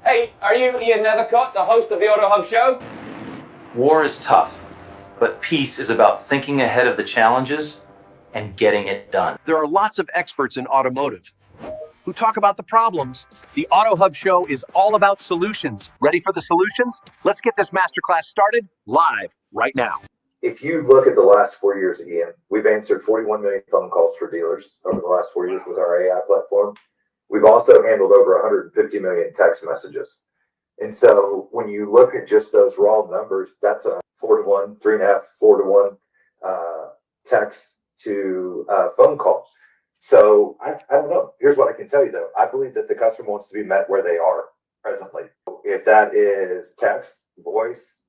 Hey, are you Ian Nethercott, the host of the Auto Hub Show? War is tough, but peace is about thinking ahead of the challenges and getting it done. There are lots of experts in automotive who talk about the problems. The Auto Hub Show is all about solutions. Ready for the solutions? Let's get this masterclass started live right now. If you look at the last 4 years, Ian, we've answered 41 million phone calls for dealers over the last 4 years with our AI platform. We've also handled over 150 million text messages. And so when you look at just those raw numbers, that's a 4 to 1, 3.5, 4 to 1 text to phone call. So I don't know. Here's what I can tell you, though. I believe that the customer wants to be met where they are presently. If that is text, voice,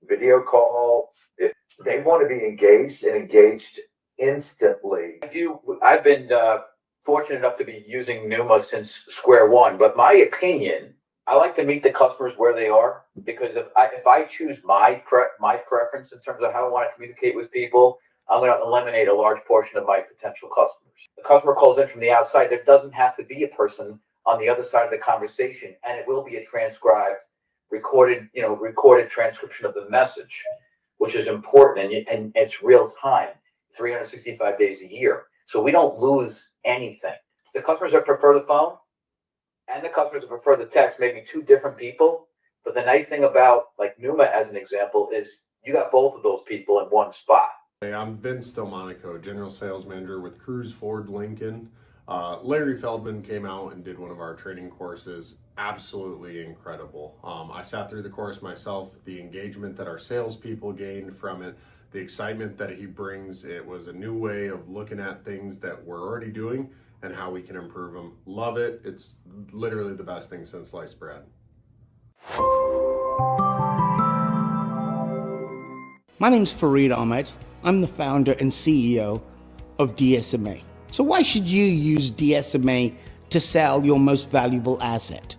video call, if they want to be engaged and engaged instantly. I've been fortunate enough to be using Numa since square one, but my opinion, I like to meet the customers where they are, because if I choose my preference in terms of how I want to communicate with people, I'm going to eliminate a large portion of my potential customers. The customer calls in from the outside. There doesn't have to be a person on the other side of the conversation, and it will be a transcribed, recorded transcription of the message, which is important, and it's real time, 365 days a year. So we don't lose anything. The customers that prefer the phone and the customers that prefer the text may be two different people, but the nice thing about like Numa as an example is you got both of those people in one spot. Hey, I'm Vince Delmonico, General Sales Manager with Cruise Ford Lincoln. Larry Feldman came out and did one of our training courses. Absolutely incredible. I sat through the course myself. The engagement that our salespeople gained from it, the excitement that he brings, it was a new way of looking at things that we're already doing and how we can improve them. Love it. It's literally the best thing since sliced bread. My name's Fareed Ahmed. I'm the founder and CEO of DSMA. So why should you use DSMA to sell your most valuable asset?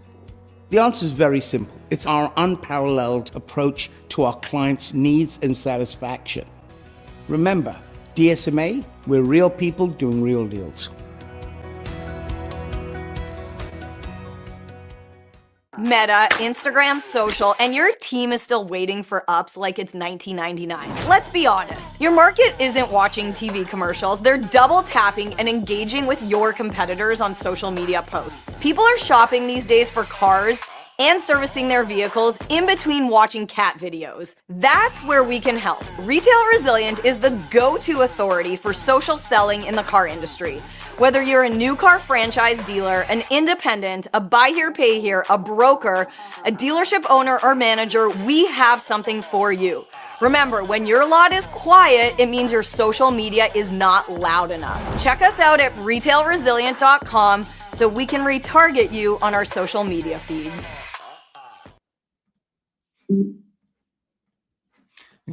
The answer is very simple. It's our unparalleled approach to our clients' needs and satisfaction. Remember, DSMA, we're real people doing real deals. Meta, Instagram, social, and your team is still waiting for ups like it's 1999. Let's be honest, your market isn't watching TV commercials, they're double tapping and engaging with your competitors on social media posts. People are shopping these days for cars and servicing their vehicles in between watching cat videos. That's where we can help. Retail Resilient is the go-to authority for social selling in the car industry. Whether you're a new car franchise dealer, an independent, a buy here, pay here, a broker, a dealership owner or manager, we have something for you. Remember, when your lot is quiet, it means your social media is not loud enough. Check us out at retailresilient.com so we can retarget you on our social media feeds.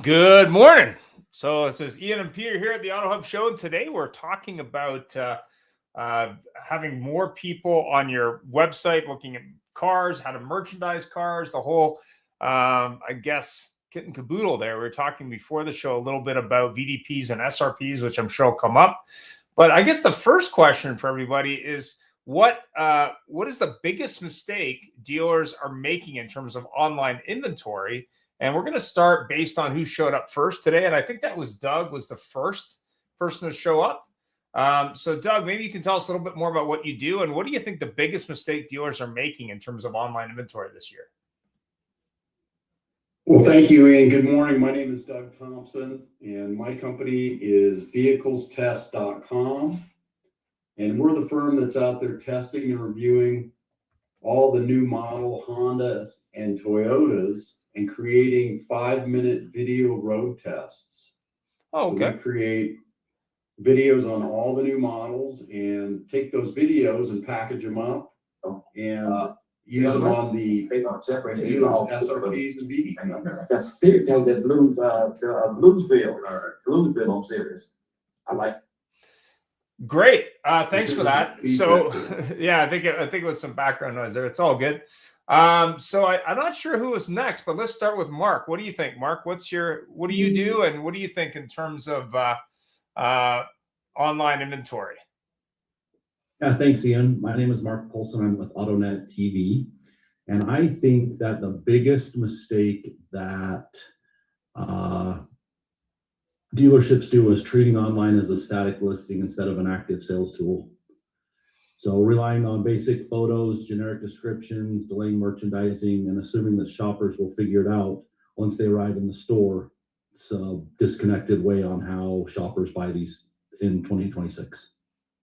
Good morning. So this is Ian and Peter here at the Auto Hub Show, and today we're talking about having more people on your website looking at cars, how to merchandise cars, the whole, I guess, kit and caboodle there. We were talking before the show a little bit about VDPs and SRPs, which I'm sure will come up. But I guess the first question for everybody is, what is the biggest mistake dealers are making in terms of online inventory? And we're going to start based on who showed up first today. And I think that was Doug was the first person to show up. So Doug, maybe you can tell us a little bit more about what you do and what do you think the biggest mistake dealers are making in terms of online inventory this year? Well, thank you, Ian. Good morning. My name is Doug Thompson, and my company is vehiclestest.com. And we're the firm that's out there testing and reviewing all the new model Hondas and Toyotas and creating 5-minute video road tests. Oh, okay. So we create videos on all the new models and take those videos and package them up and use them on the dealers, SRPs, and BB. That's serious. The blues, blues bill on serious. I like. Great. Thanks for that. So, yeah, I think it was some background noise there. It's all good. So I'm not sure who was next, but let's start with Mark. What do you think, Mark? What do you do, and what do you think in terms of online inventory? Yeah, thanks, Ian. My name is Mark Polson. I'm with AutoNet TV, and I think that the biggest mistake that dealerships do is treating online as a static listing instead of an active sales tool. So relying on basic photos, generic descriptions, delaying merchandising, and assuming that shoppers will figure it out once they arrive in the store. It's a disconnected way on how shoppers buy these in 2026.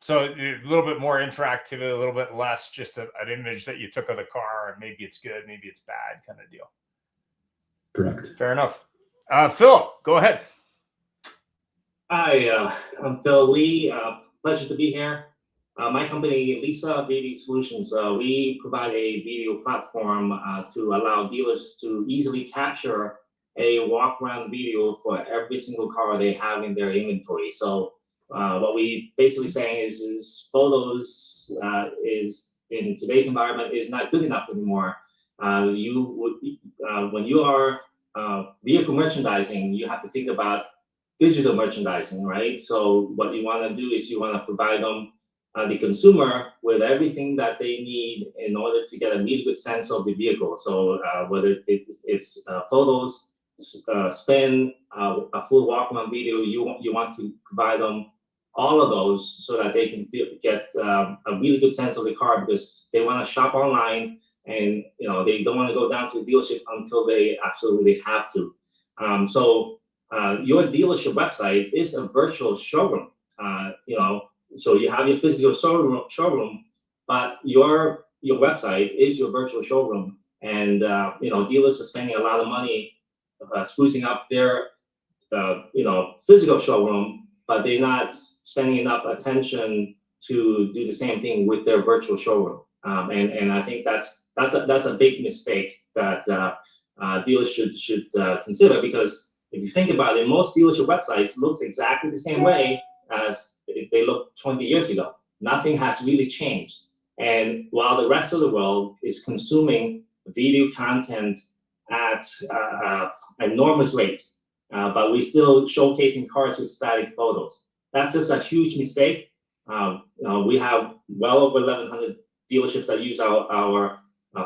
So a little bit more interactivity, a little bit less just an image that you took of the car, and maybe it's good, maybe it's bad kind of deal. Correct. Fair enough. Phil, go ahead. Hi, I'm Phil Lee. Pleasure to be here. My company, Lisa Video Solutions, we provide a video platform to allow dealers to easily capture a walk-around video for every single car they have in their inventory. So what we basically saying is photos is in today's environment is not good enough anymore. When you are vehicle merchandising, you have to think about digital merchandising, right? So what you want to do is you want to provide them, the consumer, with everything that they need in order to get a really good sense of the vehicle. So whether it's photos, spin, a full walk-around video, you want to provide them all of those so that they can get a really good sense of the car, because they want to shop online, and they don't want to go down to a dealership until they absolutely have to. Your dealership website is a virtual showroom. So you have your physical showroom, but your website is your virtual showroom. And dealers are spending a lot of money sprucing up their physical showroom, but they're not spending enough attention to do the same thing with their virtual showroom. And I think that's a big mistake that dealers should consider, because if you think about it, most dealership websites looks exactly the same way as they looked 20 years ago. Nothing has really changed. And while the rest of the world is consuming video content at an enormous rate, but we're still showcasing cars with static photos. That's just a huge mistake. We have well over 1,100 dealerships that use our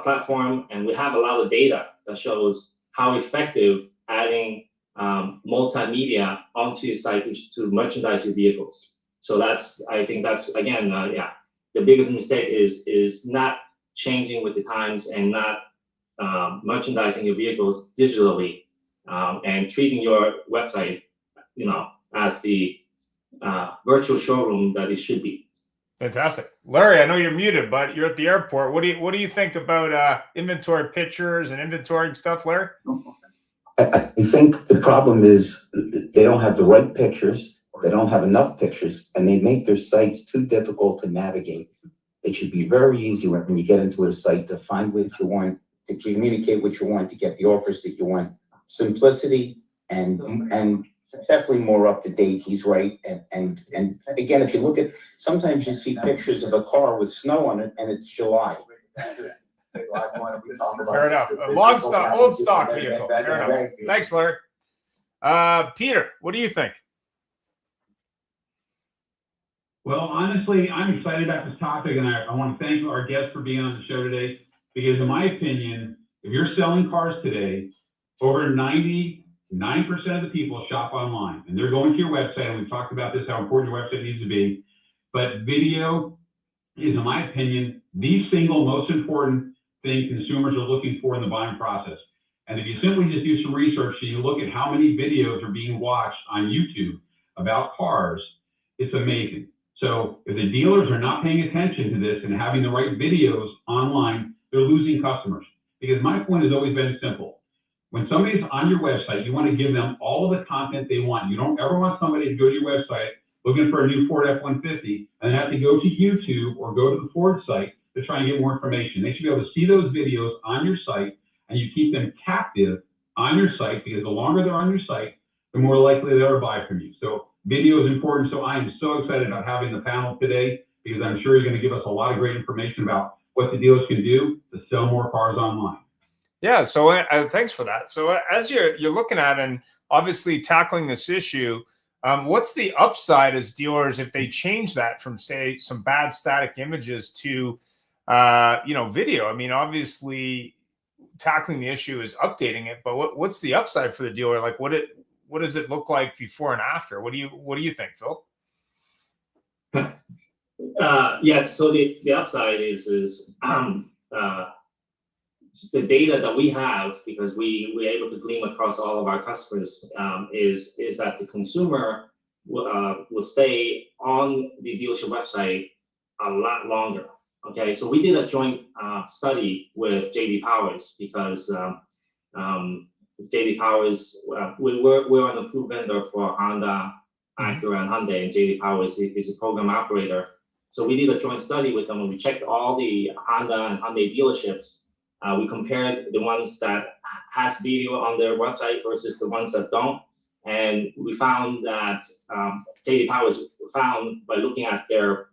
platform, and we have a lot of data that shows how effective adding multimedia onto your site to merchandise your vehicles. So I think that's again, the biggest mistake is not changing with the times and not merchandising your vehicles digitally, and treating your website, as the virtual showroom that it should be. Fantastic. Larry, I know you're muted, but you're at the airport. What do you think about inventory pictures and inventory stuff, Larry? I think the problem is they don't have the right pictures, they don't have enough pictures, and they make their sites too difficult to navigate. It should be very easy when you get into a site to find what you want, to communicate what you want, to get the offers that you want. Simplicity and definitely more up to date. He's right. And again, if you look at, sometimes you see pictures of a car with snow on it and it's July. Fair enough. Old stock vehicle. Fair enough. Thanks, Larry. Peter, what do you think? Well, honestly, I'm excited about this topic, and I want to thank our guests for being on the show today, because in my opinion, if you're selling cars today, over 99% of the people shop online, and they're going to your website, and we've talked about this, how important your website needs to be, but video is, in my opinion, the single most important thing consumers are looking for in the buying process. And if you simply just do some research and you look at how many videos are being watched on YouTube about cars, it's amazing. So if the dealers are not paying attention to this and having the right videos online, they're losing customers. Because my point has always been simple. When somebody's on your website, you want to give them all of the content they want. You don't ever want somebody to go to your website looking for a new Ford F-150 and have to go to YouTube or go to the Ford site to try and get more information. They should be able to see those videos on your site, and you keep them captive on your site, because the longer they're on your site, the more likely they are to buy from you. So video is important. So I am so excited about having the panel today, because I'm sure you're going to give us a lot of great information about what the dealers can do to sell more cars online. Yeah, so thanks for that. So as you're looking at and obviously tackling this issue, what's the upside as dealers if they change that from, say, some bad static images to video? I mean, obviously tackling the issue is updating it, but what's the upside for the dealer? Like, what does it look like before and after? What do you think, Phil? Yeah, so the upside is the data that we have, because we're able to glean across all of our customers, is that the consumer will stay on the dealership website a lot longer. Okay, so we did a joint study with JD Powers, because JD Powers, we're an approved vendor for Honda, Acura, and Hyundai, and JD Powers is a program operator. So we did a joint study with them, and we checked all the Honda and Hyundai dealerships. We compared the ones that has video on their website versus the ones that don't. And we found that JD Powers found, by looking at the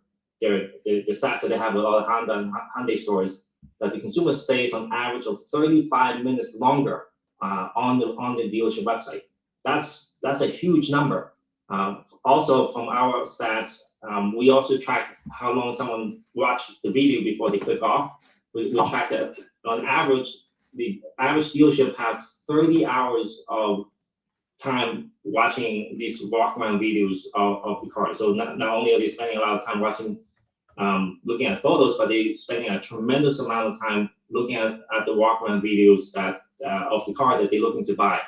stats that they have with all the Honda and Hyundai stores, that the consumer stays on average of 35 minutes longer on the dealership website. That's a huge number. Also, from our stats, we also track how long someone watched the video before they click off. We track that on average, the average dealership have 30 hours of time watching these walk around videos of the car. So not only are they spending a lot of time watching, looking at photos, but they're spending a tremendous amount of time looking at the walk around videos that of the car that they're looking to buy.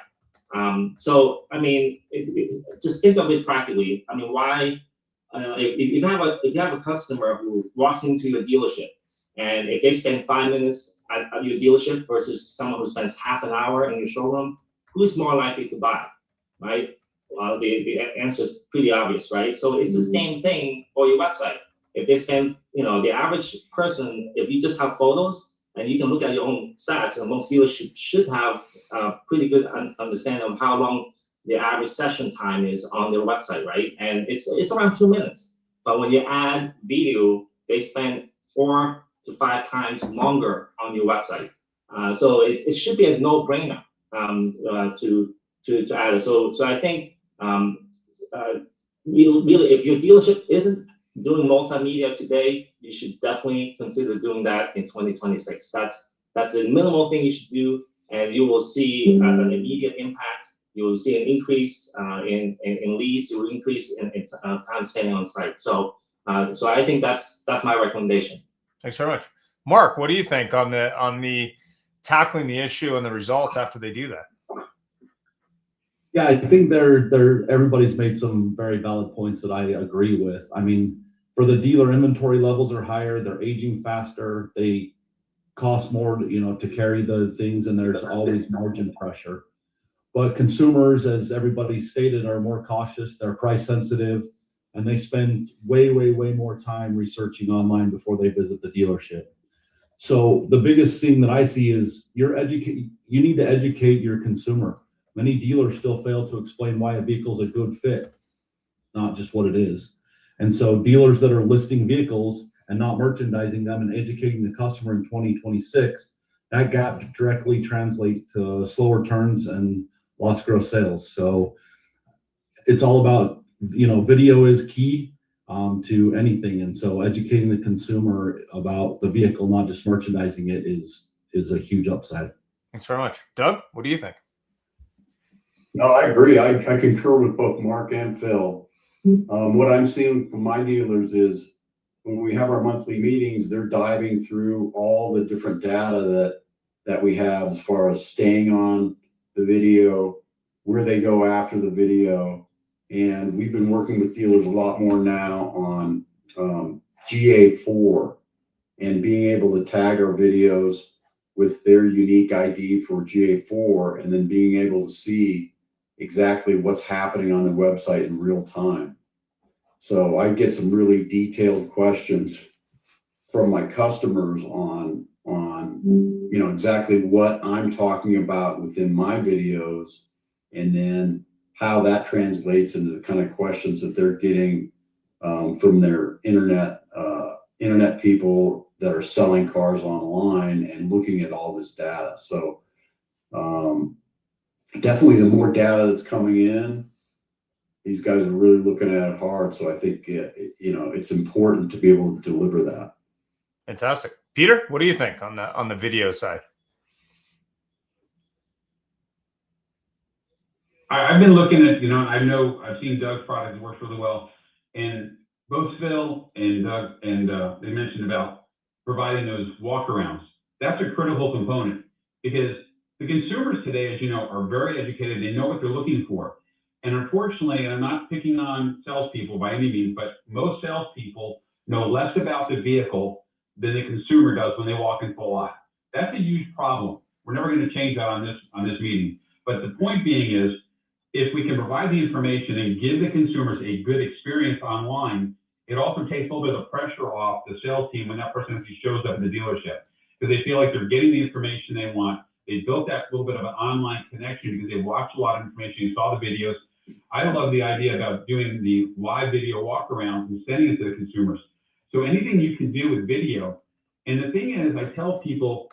So I mean, just think of it practically. I mean, why? If you have a customer who walks into your dealership, and if they spend 5 minutes at your dealership versus someone who spends half an hour in your showroom, who's more likely to buy, right? The answer is pretty obvious, right? So it's the same thing for your website. If they spend, the average person, if you just have photos and you can look at your own stats, and most dealers should have a pretty good understanding of how long the average session time is on their website, right? And it's around 2 minutes. But when you add video, they spend 4 to 5 times longer on your website. So it should be a no-brainer to add it. So I think really, if your dealership isn't doing multimedia today, you should definitely consider doing that in 2026. That's a minimal thing you should do, and you will see an immediate impact. You will see an increase in leads. You will increase in time spent on site. So I think that's my recommendation. Thanks very much, Mark. What do you think on the tackling the issue and the results after they do that? Yeah, I think everybody's made some very valid points that I agree with. I mean, for the dealer, inventory levels are higher, they're aging faster, they cost more, to carry the things, and there's always margin pressure. But consumers, as everybody stated, are more cautious, they're price sensitive, and they spend way more time researching online before they visit the dealership. So the biggest thing that I see is you need to educate your consumer. Many dealers still fail to explain why a vehicle is a good fit, not just what it is. And so dealers that are listing vehicles and not merchandising them and educating the customer in 2026, that gap directly translates to slower turns and lost gross sales. So it's all about, video is key to anything. And so educating the consumer about the vehicle, not just merchandising it, is a huge upside. Thanks very much. Doug, what do you think? No, I agree. I concur with both Mark and Phil. What I'm seeing from my dealers is when we have our monthly meetings, they're diving through all the different data that we have as far as staying on the video, where they go after the video. And we've been working with dealers a lot more now on GA4 and being able to tag our videos with their unique ID for GA4, and then being able to see exactly what's happening on the website in real time. So I get some really detailed questions from my customers on exactly what I'm talking about within my videos, and then how that translates into the kind of questions that they're getting from their internet people that are selling cars online and looking at all this data. So definitely the more data that's coming in, these guys are really looking at it hard. So I think it's important to be able to deliver that. Fantastic. Peter, what do you think on the video side? I've been looking at, I've seen Doug's product, it works really well. And both Phil and Doug, and they mentioned about providing those walkarounds. That's a critical component, because the consumers today, as you know, are very educated. They know what they're looking for. And unfortunately, I'm not picking on salespeople by any means, but most salespeople know less about the vehicle than the consumer does when they walk into a lot. That's a huge problem. We're never going to change that on this meeting. But the point being is, if we can provide the information and give the consumers a good experience online, it also takes a little bit of pressure off the sales team when that person actually shows up in the dealership, because they feel like they're getting the information they want. They built that little bit of an online connection because they watched a lot of information, you saw the videos. I love the idea about doing the live video walkarounds and sending it to the consumers. So anything you can do with video. And the thing is, I tell people,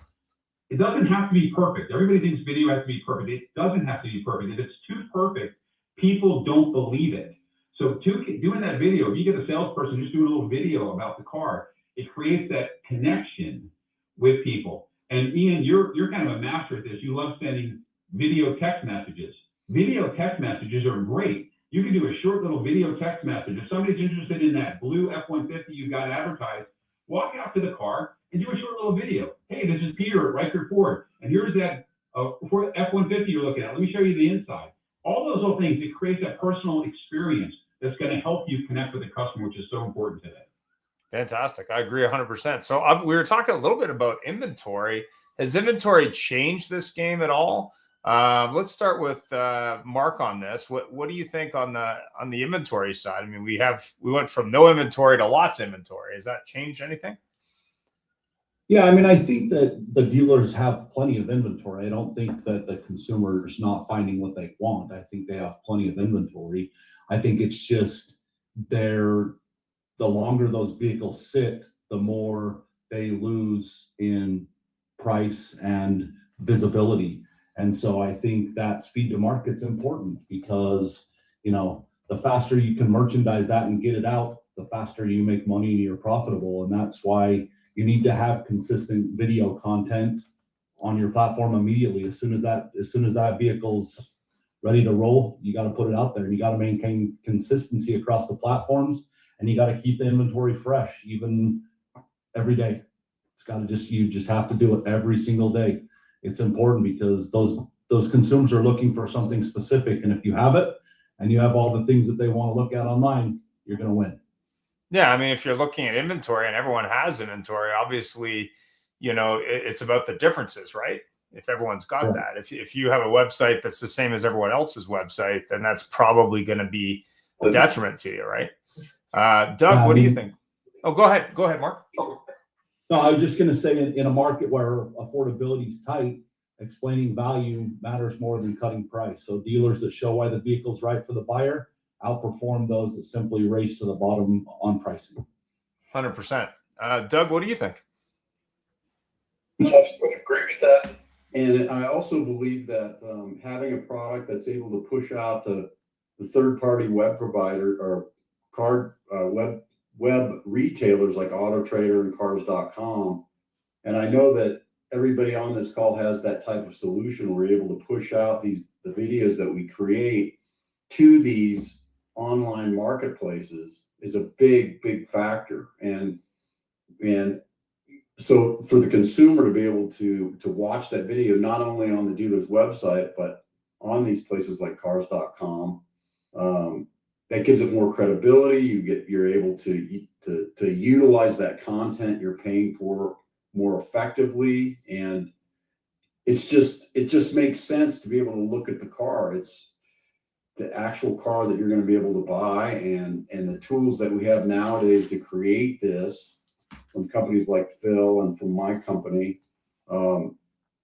it doesn't have to be perfect. Everybody thinks video has to be perfect. It doesn't have to be perfect. If it's too perfect, people don't believe it. So doing that video, if you get a salesperson just doing a little video about the car, it creates that connection with people. And Ian, you're kind of a master at this. You love sending video text messages. Video text messages are great. You can do a short little video text message. If somebody's interested in that blue F-150 you've got advertised, walk out to the car and do a short little video. Hey, this is Peter at Riker Ford, and here's that F-150 you're looking at. Let me show you the inside. All those little things, it creates that personal experience that's going to help you connect with the customer, which is so important today. Fantastic. I agree 100%. So we were talking a little bit about inventory. Has inventory changed this game at all? Let's start with Mark on this. What do you think on the inventory side? I mean, we went from no inventory to lots of inventory. Has that changed anything? Yeah, I mean, I think that the dealers have plenty of inventory. I don't think that the consumer is not finding what they want. I think they have plenty of inventory. I think it's just the longer those vehicles sit, the more they lose in price and visibility. And so I think that speed to market's important, because, the faster you can merchandise that and get it out, the faster you make money and you're profitable. And that's why you need to have consistent video content on your platform immediately. As soon as that vehicle's ready to roll, you got to put it out there, and you got to maintain consistency across the platforms, and you got to keep the inventory fresh, even every day. You just have to do it every single day. It's important, because those consumers are looking for something specific, and if you have it and you have all the things that they want to look at online, you're going to win. Yeah, I mean, if you're looking at inventory and everyone has inventory, obviously, it's about the differences, right? If everyone's got that. If you have a website that's the same as everyone else's website, then that's probably going to be a detriment to you, right? Doug, what do you think? Oh, go ahead. Go ahead, Mark. No, I was just going to say, in a market where affordability is tight, explaining value matters more than cutting price. So dealers that show why the vehicle's right for the buyer outperform those that simply race to the bottom on pricing. 100%. Doug, what do you think? I agree with that. And I also believe that having a product that's able to push out to the third-party web provider or card web retailers like Auto Trader and Cars.com, and I know that everybody on this call has that type of solution. We're able to push out the videos that we create to these online marketplaces is a big factor. And so for the consumer to be able to watch that video, not only on the dealer's website, but on these places like Cars.com, that gives it more credibility. You're able to utilize that content you're paying for more effectively, and it just makes sense to be able to look at the car. It's the actual car that you're going to be able to buy, and the tools that we have nowadays to create this companies like Phil and from my company.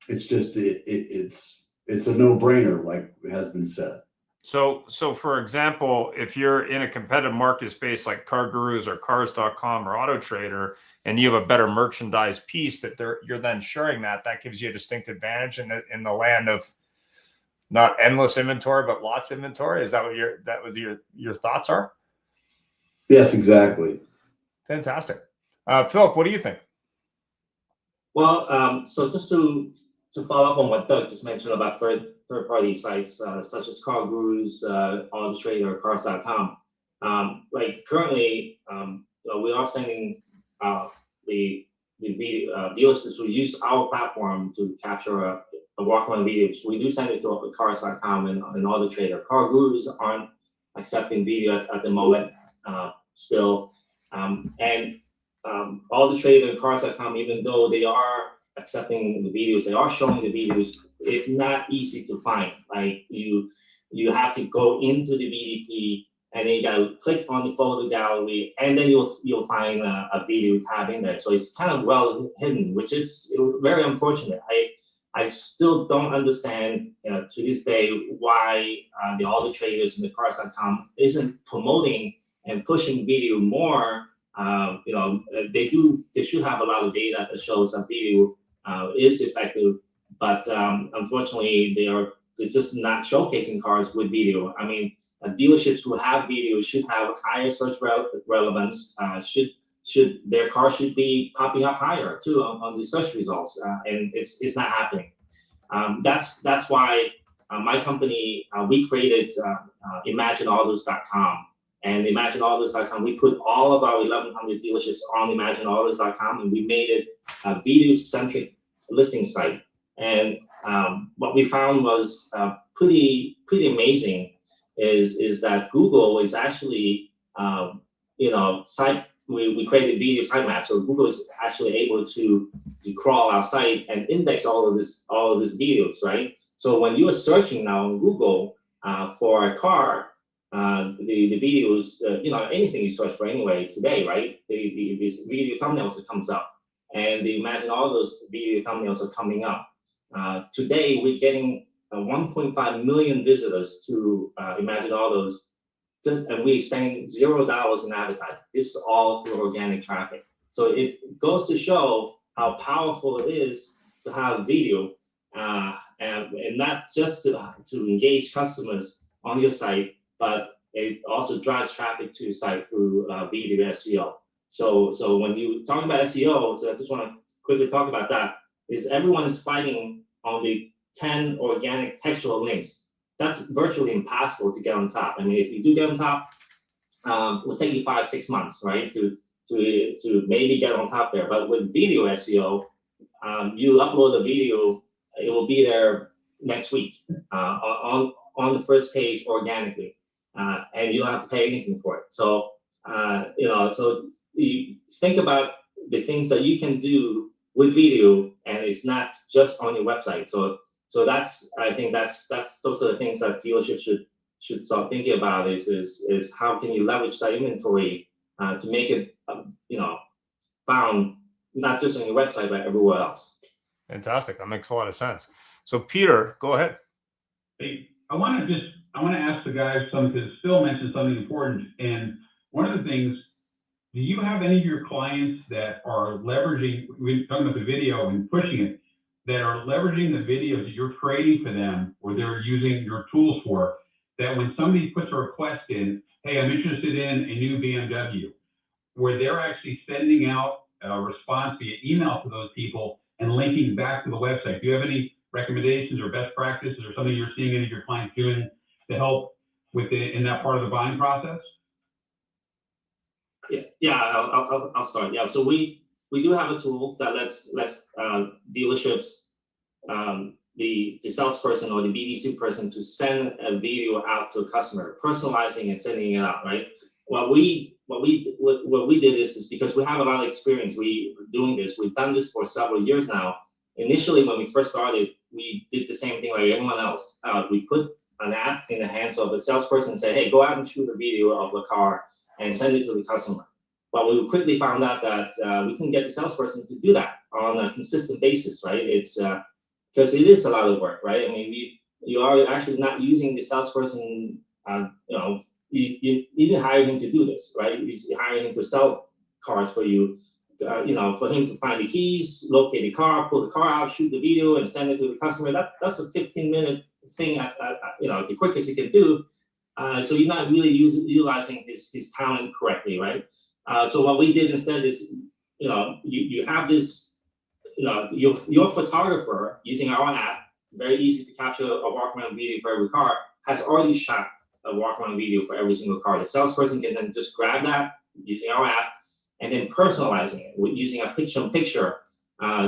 It's just it's a no-brainer, like has been said. So for example, if you're in a competitive market space like Car Gurus or Cars.com or Auto Trader, and you have a better merchandise piece that you're then sharing that gives you a distinct advantage in the land of not endless inventory, but lots of inventory. Is that what your thoughts are? Yes, exactly. Fantastic. Philip, what do you think? Well, so just to follow up on what Doug just mentioned about third-party sites such as Car Gurus, Auto Trader, Cars.com. Like currently, we are sending the dealers who use our platform to capture a walk-around video. We do send it to Cars.com and Auto Trader. Car Gurus aren't accepting video at the moment still, and Auto Trader and Cars.com, even though they are accepting the videos, they are showing the videos, it's not easy to find. Like you have to go into the BDP and then you gotta click on the photo gallery, and then you'll find a video tab in there. So it's kind of well hidden, which is very unfortunate. I still don't understand to this day why the Auto Traders and the Cars.com isn't promoting and pushing video more. They should have a lot of data that shows that video is effective, but unfortunately they're just not showcasing cars with video. I mean, dealerships who have video should have higher search relevance. Their car should be popping up higher too on the search results, and it's not happening. That's why my company we created ImagineAutos.com. And ImagineAutos.com, we put all of our 1,100 dealerships on ImagineAutos.com, and we made it a video-centric listing site. And what we found was pretty amazing is that Google is actually, we created video sitemap, so Google is actually able to crawl our site and index all of these videos, right? So when you are searching now on Google for a car, the videos, anything you search for anyway today, right? These video thumbnails that comes up, and imagine all those video thumbnails are coming up. Today we're getting 1.5 million visitors to Imagine Autos, and we spend $0 in advertising. This is all through organic traffic. So it goes to show how powerful it is to have video, and not just to engage customers on your site, but it also drives traffic to your site through video SEO. So when you talk about SEO, so I just want to quickly talk about that, is everyone is fighting on the 10 organic textual links. That's virtually impossible to get on top. I mean, if you do get on top, it will take you 5-6 months, right, to maybe get on top there. But with video SEO, you upload a video, it will be there next week on the first page organically, and you don't have to pay anything for it. So so you think about the things that you can do with video, and it's not just on your website. So I think that's those are the things that dealerships should start thinking about is how can you leverage that inventory to make it found not just on your website but everywhere else. Fantastic. That makes a lot of sense. So Peter, go ahead. Hey, I want to ask the guys something, because Phil mentioned something important. And one of the things, do you have any of your clients that are leveraging, we're talking about the video and pushing it, that are leveraging the videos that you're creating for them, or they're using your tools for, that when somebody puts a request in, hey, I'm interested in a new BMW, where they're actually sending out a response via email to those people and linking back to the website? Do you have any recommendations or best practices or something you're seeing any of your clients doing to help with in that part of the buying process? Yeah, I'll start. Yeah, so we do have a tool that lets dealerships, the salesperson or the BDC person, to send a video out to a customer, personalizing and sending it out, right? What we did is because we have a lot of experience doing this. We've done this for several years now. Initially, when we first started, we did the same thing like everyone else. We put an app in the hands of a salesperson and say, hey, go out and shoot a video of the car and send it to the customer. But we quickly found out that we couldn't get the salesperson to do that on a consistent basis, right? It's because it is a lot of work, right? I mean, you are actually not using the salesperson. You didn't hire him to do this, right? You hire him to sell cars for you. For him to find the keys, locate the car, pull the car out, shoot the video, and send it to the customer. That's a 15-minute thing at the quickest you can do. So you're not really utilizing his talent correctly, right? So what we did instead is, you have this, your photographer using our app, very easy to capture a walk-around video for every car, has already shot a walk-around video for every single car. The salesperson can then just grab that using our app and then personalizing it with using a picture-in-picture.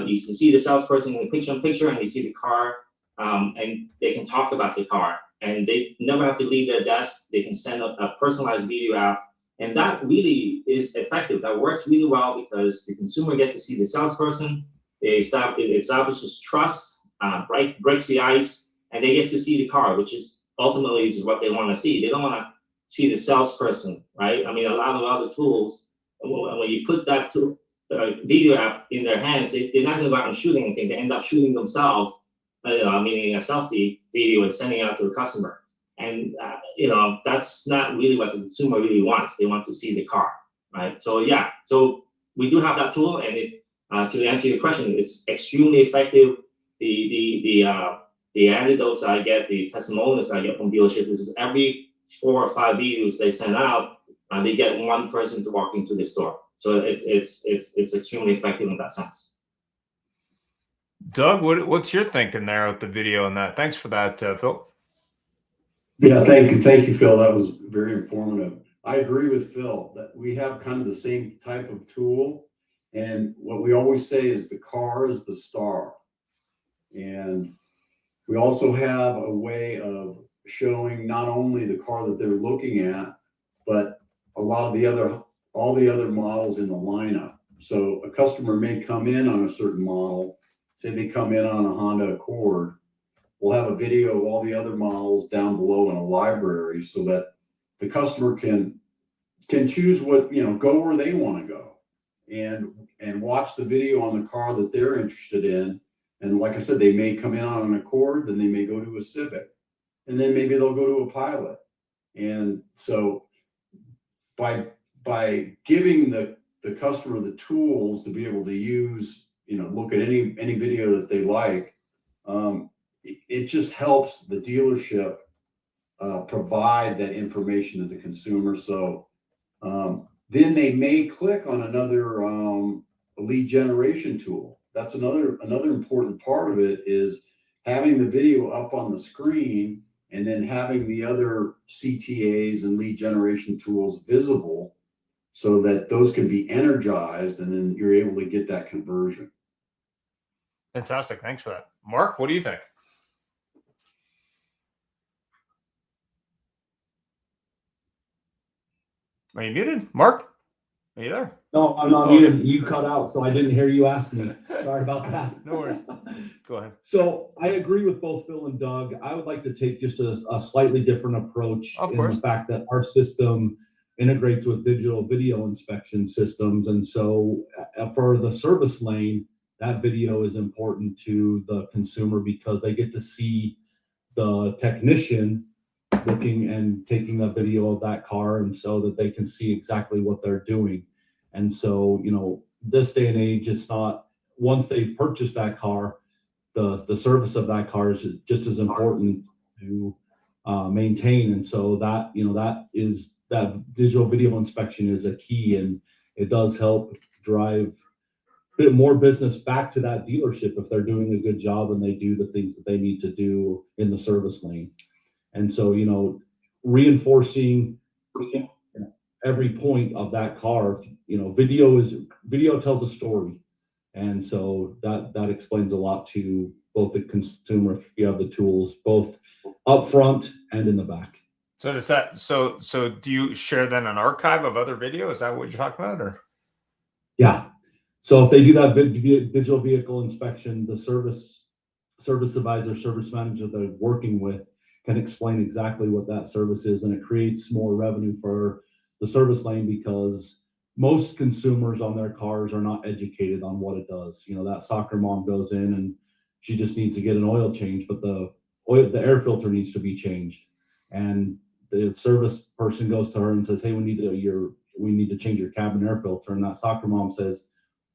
You can see the salesperson in the picture-in-picture, and you see the car, and they can talk about the car. And they never have to leave their desk. They can send a personalized video out. And that really is effective. That works really well because the consumer gets to see the salesperson. It establishes trust, breaks the ice, and they get to see the car, which is ultimately is what they want to see. They don't want to see the salesperson, right? I mean, a lot of other tools, when you put that video app in their hands, they're not going to go out and shoot anything. They end up shooting themselves, meaning a selfie video and sending out to the customer. And, that's not really what the consumer really wants. They want to see the car, right? So, yeah, so we do have that tool, and to answer your question, it's extremely effective. The anecdotes I get, the testimonials I get from dealerships is every 4 or 5 videos they send out, they get one person to walk into the store. So it's extremely effective in that sense. Doug, what's your thinking there with the video and that? Thanks for that, Phil. Yeah, thank you, Phil. That was very informative. I agree with Phil that we have kind of the same type of tool. And what we always say is the car is the star. And we also have a way of showing not only the car that they're looking at, but all the other models in the lineup. So a customer may come in on a certain model, say they come in on a Honda Accord. We'll have a video of all the other models down below in a library so that the customer can choose what, go where they want to go and watch the video on the car that they're interested in. And like I said, they may come in on an Accord, then they may go to a Civic, and then maybe they'll go to a Pilot. And so by giving the customer the tools to be able to use, look at any video that they like, it just helps the dealership provide that information to the consumer. So then they may click on another lead generation tool. That's another important part of it is having the video up on the screen and then having the other CTAs and lead generation tools visible so that those can be energized, and then you're able to get that conversion. Fantastic. Thanks for that. Mark, what do you think? Are you muted? Mark? Are you there? No, I'm not muted. You cut out, so I didn't hear you ask me. Sorry about that. No worries. Go ahead. So I agree with both Phil and Doug. I would like to take just a slightly different approach the fact that our system integrates with digital video inspection systems. And so for the service lane, that video is important to the consumer because they get to see the technician looking and taking a video of that car, and so that they can see exactly what they're doing. And so, this day and age, it's not, once they've purchased that car, the service of that car is just as important to maintain. And so that, that digital video inspection is a key, and it does help drive a bit more business back to that dealership if they're doing a good job and they do the things that they need to do in the service lane. And so, reinforcing every point of that car, video tells a story. And so that explains a lot to both the consumer if you have the tools, both up front and in the back. So does that, so do you share then an archive of other video? Is that what you're talking about, or? Yeah. So if they do that digital vehicle inspection, the service advisor, service manager they're working with can explain exactly what that service is, and it creates more revenue for the service lane because most consumers on their cars are not educated on what it does. You know, that soccer mom goes in and she just needs to get an oil change, but the air filter needs to be changed. And the service person goes to her and says, hey, we need to change your cabin air filter. And that soccer mom says,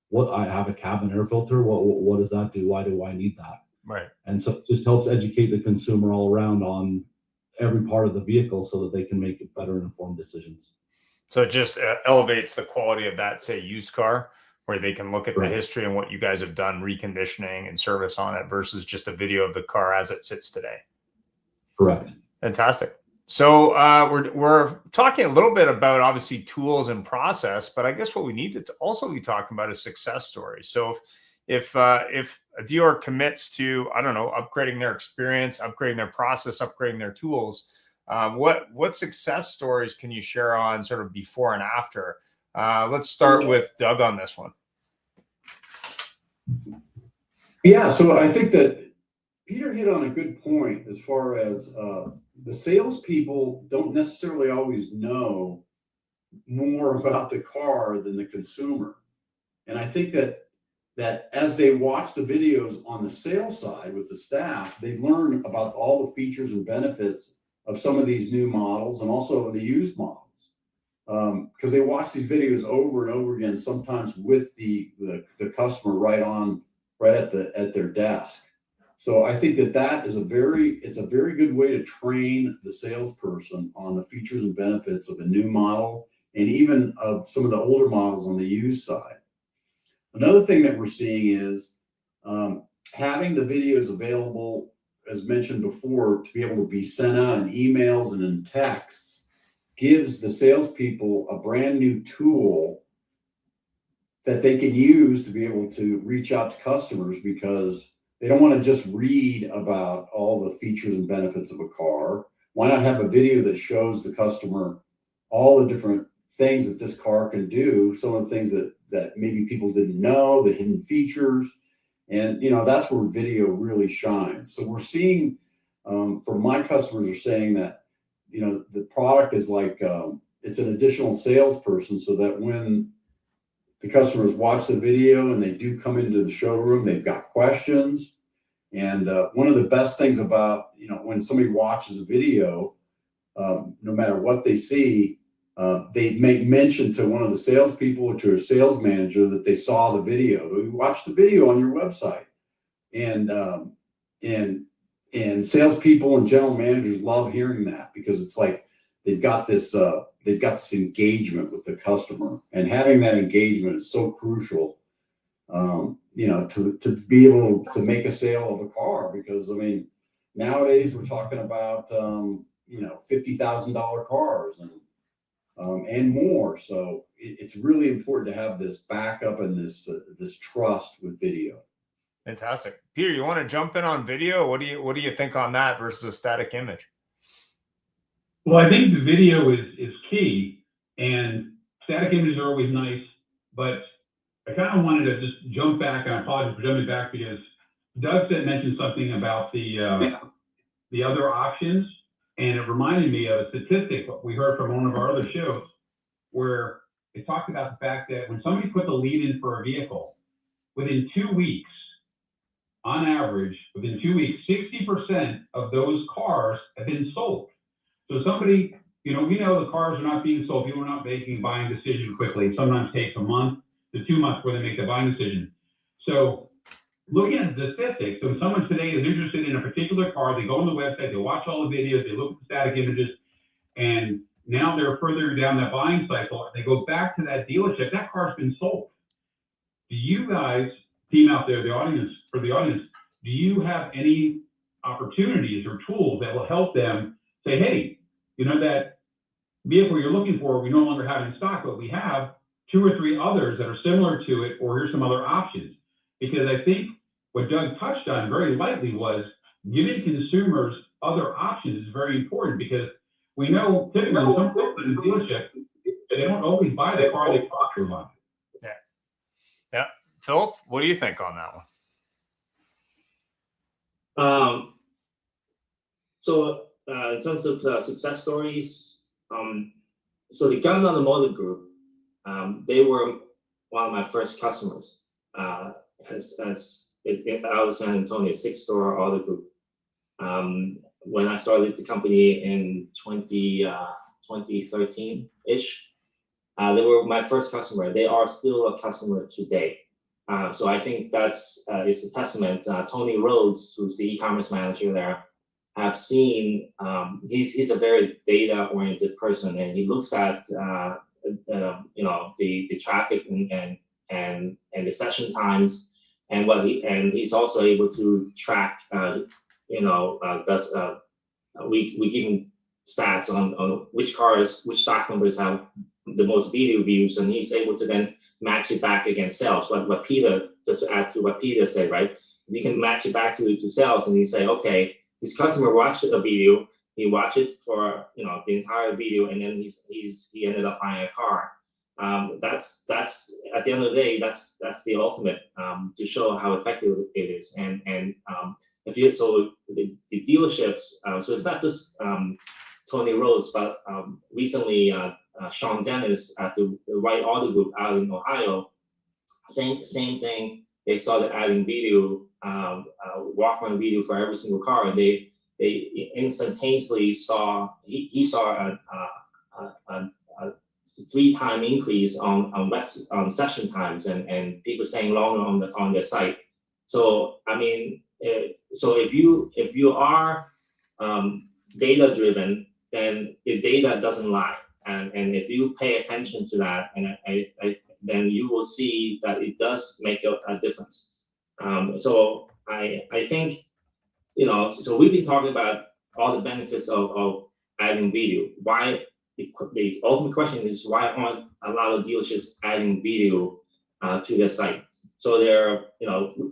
what, I have a cabin air filter? What does that do? Why do I need that? Right. And so it just helps educate the consumer all around on every part of the vehicle so that they can make better informed decisions. So it just elevates the quality of that, say, used car, where they can look at the history and what you guys have done, reconditioning and service on it, versus just a video of the car as it sits today. Correct. Fantastic. So we're talking a little bit about obviously tools and process, but I guess what we need to also be talking about is success stories. So if a dealer commits to, I don't know, upgrading their experience, upgrading their process, upgrading their tools, what success stories can you share on sort of before and after? Let's start with Doug on this one. Yeah, so I think that Peter hit on a good point as far as the salespeople don't necessarily always know more about the car than the consumer. And I think that as they watch the videos on the sales side with the staff, they learn about all the features and benefits of some of these new models and also of the used models. Because they watch these videos over and over again, sometimes with the customer right at their desk. So I think that is it's a very good way to train the salesperson on the features and benefits of a new model and even of some of the older models on the used side. Another thing that we're seeing is having the videos available, as mentioned before, to be able to be sent out in emails and in texts gives the salespeople a brand new tool that they can use to be able to reach out to customers, because they don't want to just read about all the features and benefits of a car. Why not have a video that shows the customer all the different things that this car can do, some of the things that maybe people didn't know, the hidden features. And, that's where video really shines. So we're seeing, for my customers are saying that, the product is like, it's an additional salesperson, so that when the customers watch the video and they do come into the showroom, they've got questions. And one of the best things about, when somebody watches a video, no matter what they see, they make mention to one of the salespeople or to a sales manager that they saw the video. We watched the video on your website. And salespeople and general managers love hearing that, because it's like they've got this engagement with the customer, and having that engagement is so crucial, to be able to make a sale of a car. Because nowadays we're talking about $50,000 cars and more. So it's really important to have this backup and this trust with video. Fantastic. Peter, you want to jump in on video? What do you think on that versus a static image? Well, I think the video is key, and static images are always nice, but I kind of wanted to just jump back, and I apologize for jumping back, because Doug mentioned something about the other options, and it reminded me of a statistic we heard from one of our other shows, where they talked about the fact that when somebody puts a lead in for a vehicle, within 2 weeks, on average, within 2 weeks, 60% of those cars have been sold. So somebody, we know the cars are not being sold. People are not making a buying decision quickly. It sometimes takes a month to 2 months before they make the buying decision. So looking at the statistics, so if someone today is interested in a particular car, they go on the website, they watch all the videos, they look at the static images, and now they're further down that buying cycle. They go back to that dealership, that car's been sold. Do you guys, team out there, the audience, do you have any opportunities or tools that will help them say, hey, that vehicle you're looking for, we no longer have in stock, but we have 2 or 3 others that are similar to it, or here's some other options? Because I think what Doug touched on very lightly was giving consumers other options is very important, because we know typically some people in the dealership, they don't always buy the car they thought they wanted. Yeah. Philip, what do you think on that one? So in terms of success stories, so the Gun Automotive Group they were one of my first customers. As out of San Antonio, 6-store auto group. When I started the company in 2013-ish, they were my first customer. They are still a customer today. So I think that's is a testament. Tony Rhodes, who's the e-commerce manager there, have seen. He's a very data-oriented person, and he looks at the traffic and the session times, and he's also able to track. We give him stats on which stock numbers have the most video views, and he's able to then match it back against sales. What Peter, just to add to what Peter said, right? We can match it back to sales, and you say, okay, this customer watched a video, he watched it for the entire video, and then he ended up buying a car. That's at the end of the day, that's the ultimate to show how effective it is. And if you the dealerships, so it's not just Tony Rhodes, but recently Sean Dennis at the White Auto Group out in Ohio, same thing. They started adding video, walk-around video for every single car. They instantaneously saw he saw a 3-time increase on session times and people staying longer on their site. So I mean, so if you are data driven, then the data doesn't lie, and if you pay attention to that, and then you will see that it does make a difference. So I think so we've been talking about all the benefits of adding video. Why the ultimate question is, why aren't a lot of dealerships adding video to their site? So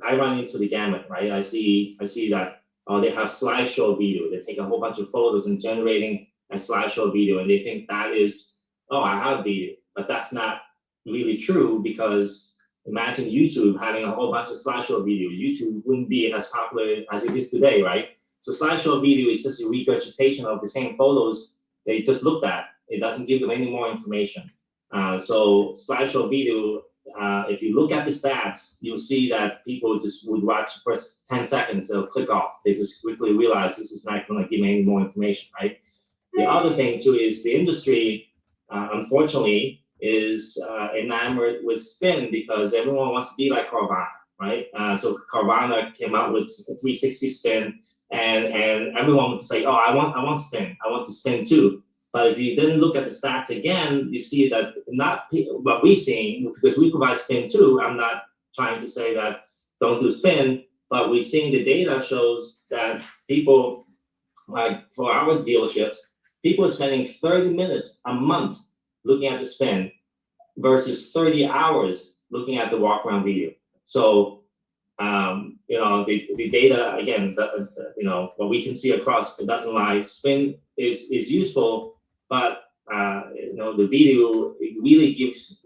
I run into the gamut, right? I see that they have slideshow video. They take a whole bunch of photos and generating a slideshow video, and they think that is, I have video, but that's not really true, because imagine YouTube having a whole bunch of slideshow videos. YouTube wouldn't be as popular as it is today, right? So slideshow video is just a regurgitation of the same photos they just looked at. It doesn't give them any more information. So slideshow video, if you look at the stats, you'll see that people just would watch the first 10 seconds, they'll click off. They just quickly realize this is not going to give me any more information, right? The other thing too is the industry, unfortunately, is enamored with spin, because everyone wants to be like Carvana, right? So Carvana came out with a 360 spin, and everyone would say, I want spin, I want to spin too. But if you then look at the stats again, you see that not what we're seeing, because we provide spin too. I'm not trying to say that don't do spin, but we're seeing the data shows that people, like for our dealerships, people are spending 30 minutes a month looking at the spin versus 30 hours looking at the walk around video. So, the data, again, what we can see across, it doesn't lie. Spin is useful, but the video, it really gives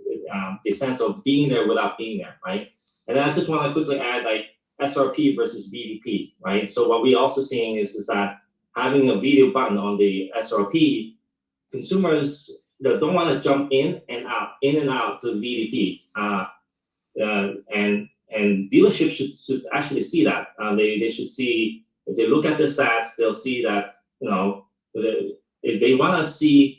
the sense of being there without being there, right? And then I just want to quickly add, like, SRP versus BDP, right? So what we're also seeing is that having a video button on the SRP, consumers that don't want to jump in and out to the BDP, and dealerships should actually see that. They should see, if they look at the stats, they'll see that if they want to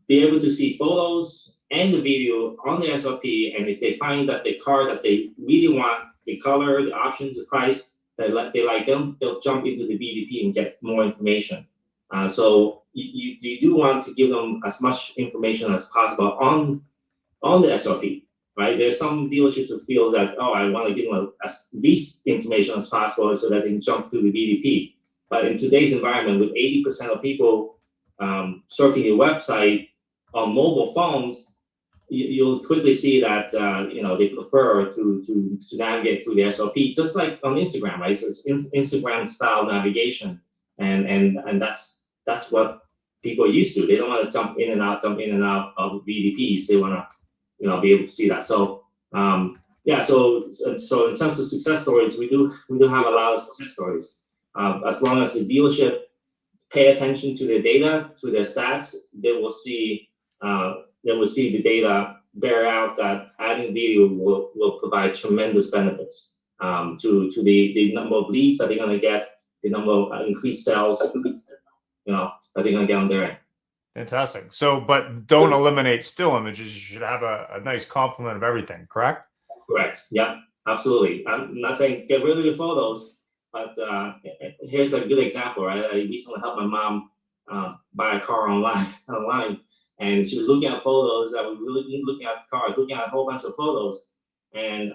be able to see photos and the video on the SRP, and if they find that the car that they really want, the color, the options, the price, they like them, they'll jump into the BDP and get more information. So you do want to give them as much information as possible on the SRP, right? There's some dealerships who feel that, I want to give them as least information as possible so that they can jump to the BDP. But in today's environment, with 80% of people surfing your website on mobile phones, you'll quickly see that they prefer to navigate through the SRP, just like on Instagram, right? So it's Instagram style navigation, and that's what people are used to. They don't want to jump in and out of BDPs. They want to be able to see that. So so in terms of success stories, we do have a lot of success stories. As long as the dealership pay attention to their data, to their stats, they will see the data bear out that adding video will provide tremendous benefits to the number of leads that they're going to get, the number of increased sales, that they're going to get on their end. Fantastic. So, but don't eliminate still images. You should have a nice complement of everything, correct? Correct. Yeah, absolutely. I'm not saying get rid of the photos, but here's a good example, right? I recently helped my mom buy a car online, and she was looking at photos. I was looking at the cars, looking at a whole bunch of photos, and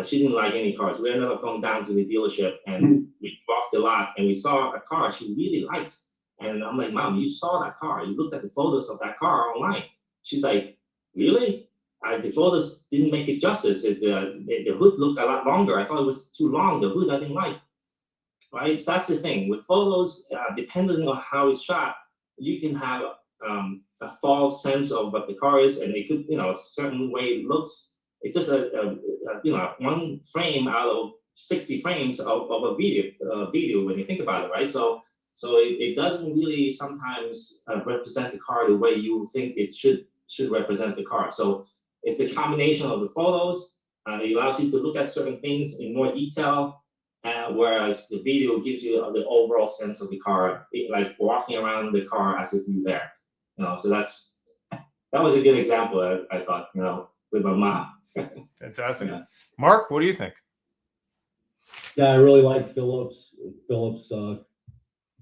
she didn't like any cars. We ended up going down to the dealership, and we walked the lot, and we saw a car she really liked. And I'm like, Mom, you saw that car. You looked at the photos of that car online. She's like, really? The photos didn't make it justice. The hood looked a lot longer. I thought it was too long. The hood I didn't like. Right? So that's the thing. With photos, depending on how it's shot, you can have a false sense of what the car is, and it could, a certain way it looks. It's just one frame out of 60 frames of a video when you think about it, right? So it doesn't really sometimes represent the car the way you think it should represent the car. So it's a combination of the photos. It allows you to look at certain things in more detail, whereas the video gives you the overall sense of the car, like walking around the car as if you're there. So that was a good example. I thought, with my mom. Fantastic. Yeah. Mark, what do you think? Yeah, I really like Philip's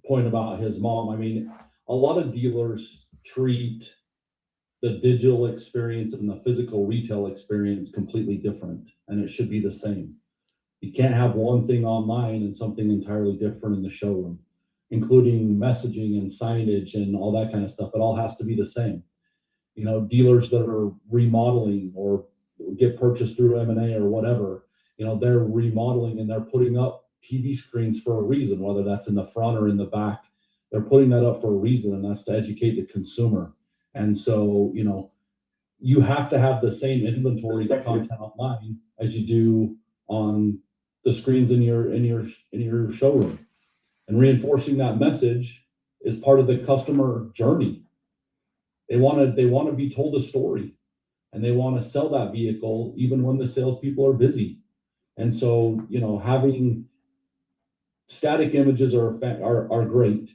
point about his mom. I mean, a lot of dealers treat the digital experience and the physical retail experience completely different, and it should be the same. You can't have one thing online and something entirely different in the showroom, including messaging and signage and all that kind of stuff. It all has to be the same. Dealers that are remodeling or get purchased through M&A or whatever, they're remodeling and they're putting up TV screens for a reason, whether that's in the front or in the back. They're putting that up for a reason, and that's to educate the consumer. And so, you have to have the same inventory content online as you do on the screens in your showroom. And reinforcing that message is part of the customer journey. They want to be told a story, and they want to sell that vehicle even when the salespeople are busy. And so, having static images are great,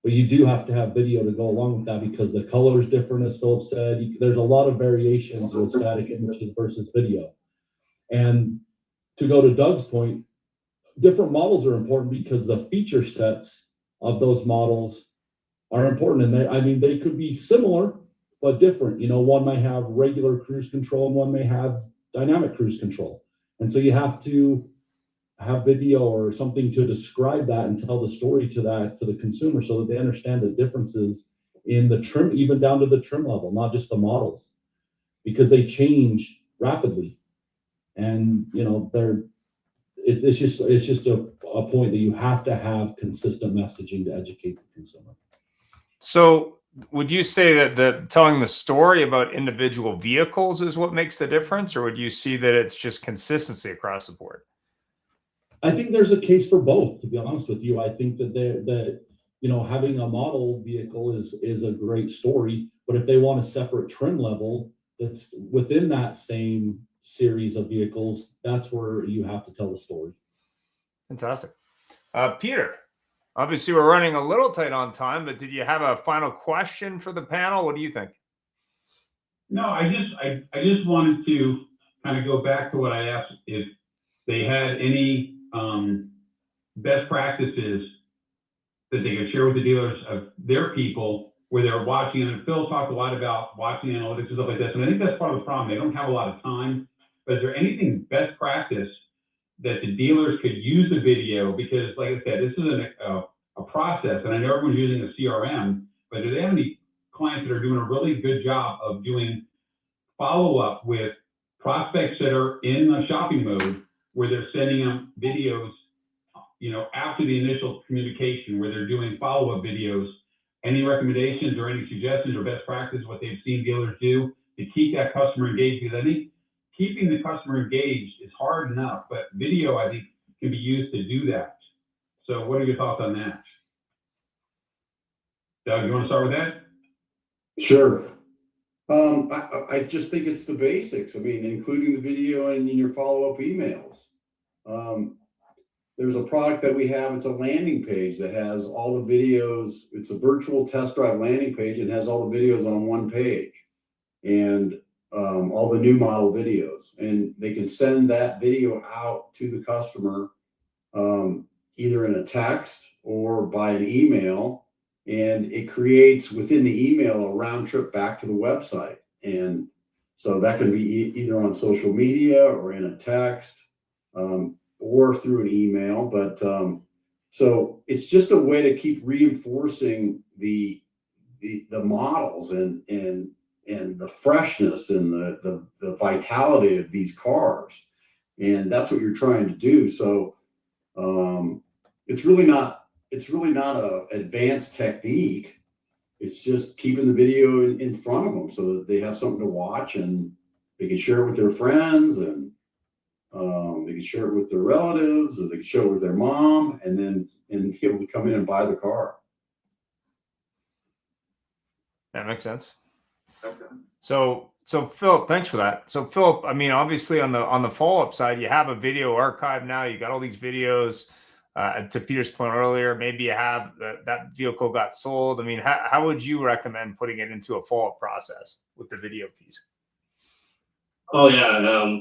but you do have to have video to go along with that because the color is different, as Philip said. There's a lot of variations with static images versus video. And to go to Doug's point, different models are important because the feature sets of those models are important. And they could be similar, but different. One might have regular cruise control and one may have dynamic cruise control. And so you have to have video or something to describe that and tell the story to the consumer so that they understand the differences in the trim, even down to the trim level, not just the models, because they change rapidly. And it's just a point that you have to have consistent messaging to educate the consumer. So would you say that telling the story about individual vehicles is what makes the difference, or would you see that it's just consistency across the board? I think there's a case for both, to be honest with you. I think that having a model vehicle is a great story, but if they want a separate trim level that's within that same series of vehicles, that's where you have to tell the story. Fantastic. Peter, obviously we're running a little tight on time, but did you have a final question for the panel? What do you think? No, I just wanted to kind of go back to what I asked, if they had any best practices that they could share with the dealers of their people where they're watching. And Phil talked a lot about watching analytics and stuff like this. And I think that's part of the problem. They don't have a lot of time. But is there anything best practice that the dealers could use the video? Because like I said, this is a process, and I know everyone's using a CRM, but do they have any clients that are doing a really good job of doing follow-up with prospects that are in the shopping mode, where they're sending them videos, after the initial communication, where they're doing follow-up videos? Any recommendations or any suggestions or best practice, what they've seen dealers do to keep that customer engaged? Because I think keeping the customer engaged is hard enough, but video, I think, can be used to do that. So what are your thoughts on that? Doug, you want to start with that? Sure. I just think it's the basics. I mean, including the video in your follow-up emails. There's a product that we have. It's a landing page that has all the videos. It's a virtual test drive landing page and has all the videos on one page, and all the new model videos. And they can send that video out to the customer, either in a text or by an email. And it creates within the email a round trip back to the website. And so that can be either on social media or in a text, or through an email. But so it's just a way to keep reinforcing the models and the freshness and the vitality of these cars. And that's what you're trying to do. So it's really not a advanced technique. It's just keeping the video in front of them so that they have something to watch, and they can share it with their friends, and they can share it with their relatives, or they can share it with their mom, and be able to come in and buy the car. That makes sense. Okay. So Philip, thanks for that. So Philip, I mean, obviously on the follow-up side, you have a video archive now. You got all these videos. To Peter's point earlier, maybe you have that vehicle got sold. I mean, how would you recommend putting it into a follow-up process with the video piece? Oh yeah.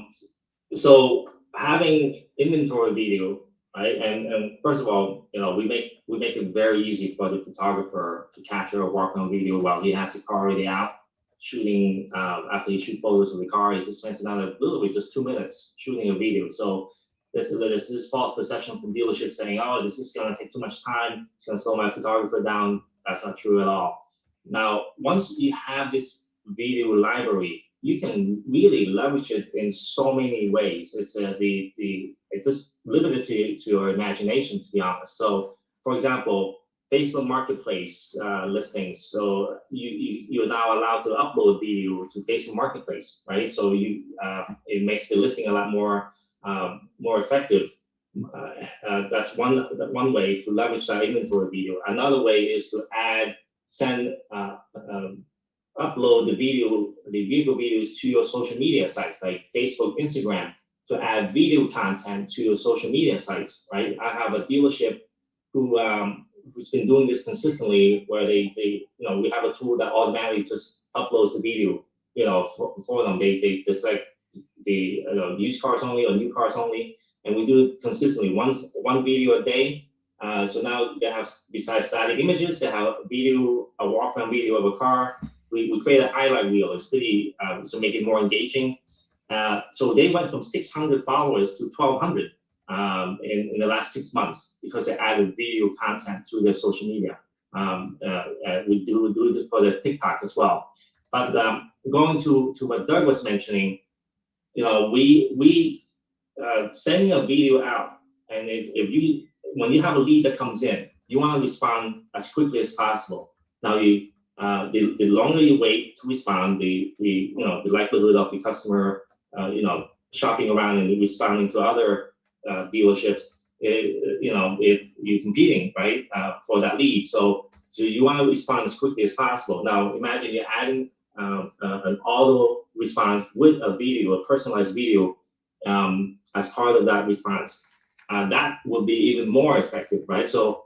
So having inventory video, right? And first of all, we make it very easy for the photographer to capture a walk-around video while he has the car already out shooting. After he shoots photos of the car, he just spends literally just 2 minutes shooting a video. So there's this false perception from dealerships saying, oh, this is going to take too much time. It's going to slow my photographer down. That's not true at all. Now, once you have this video library, you can really leverage it in so many ways. It's just limited to your imagination, to be honest. So, for example, Facebook Marketplace listings. So you're now allowed to upload video to Facebook Marketplace, right? So it makes the listing a lot more effective. That's one way to leverage that inventory video. Another way is to upload the vehicle videos to your social media sites like Facebook, Instagram, to add video content to your social media sites, right? I have a dealership who's been doing this consistently, where we have a tool that automatically just uploads the video, for them. They just like the used cars only or new cars only, and we do it consistently, one video a day. So now they have, besides static images, they have a walk-around video of a car. We create a highlight reel. It's pretty to make it more engaging. So they went from 600 followers to 1,200 in the last 6 months because they added video content to their social media. We do this for the TikTok as well. But going to what Doug was mentioning, we sending a video out, and when you have a lead that comes in, you want to respond as quickly as possible. Now, the longer you wait to respond, the likelihood of the customer, shopping around and responding to other dealerships, if you're competing, right, for that lead. So you want to respond as quickly as possible. Now, imagine you're adding an auto response with a video, a personalized video, as part of that response. That will be even more effective, right? So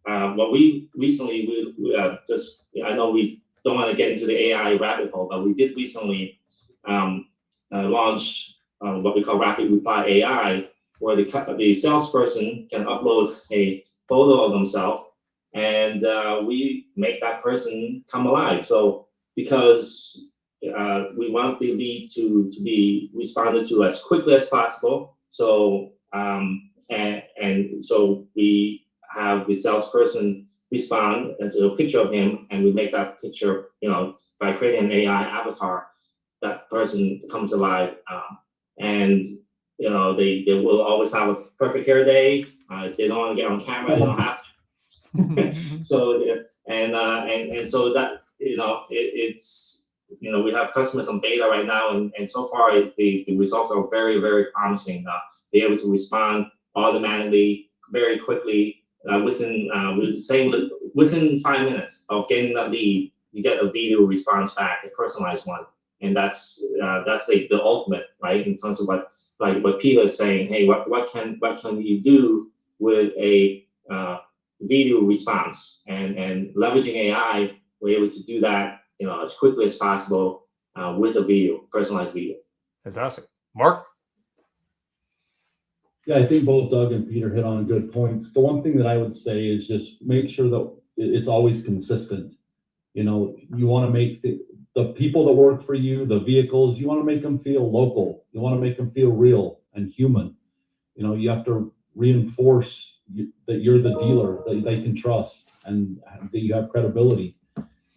what we recently, I know we don't want to get into the AI rabbit hole, but we did recently launch what we call Rapid Reply AI, where the salesperson can upload a photo of themselves, and we make that person come alive. So because we want the lead to be responded to as quickly as possible. So and so we have the salesperson respond to a picture of him, and we make that picture, by creating an AI avatar, that person comes alive, and they will always have a perfect hair day. If they don't want to get on camera, they don't have to. So and so that it's we have customers on beta right now, and so far the results are very, very promising. Be able to respond automatically, very quickly, within 5 minutes of getting that lead. you get a video response back, a personalized one, and that's like the ultimate, right? In terms of what Peter is saying, hey, what can you do with a video response, and leveraging AI, we're able to do that, as quickly as possible with a video, personalized video. Fantastic. Mark? Yeah, I think both Doug and Peter hit on good points. The one thing that I would say is just make sure that it's always consistent. You want to make the people that work for you, the vehicles, you want to make them feel local. You want to make them feel real and human. You have to reinforce that you're the dealer that they can trust and that you have credibility.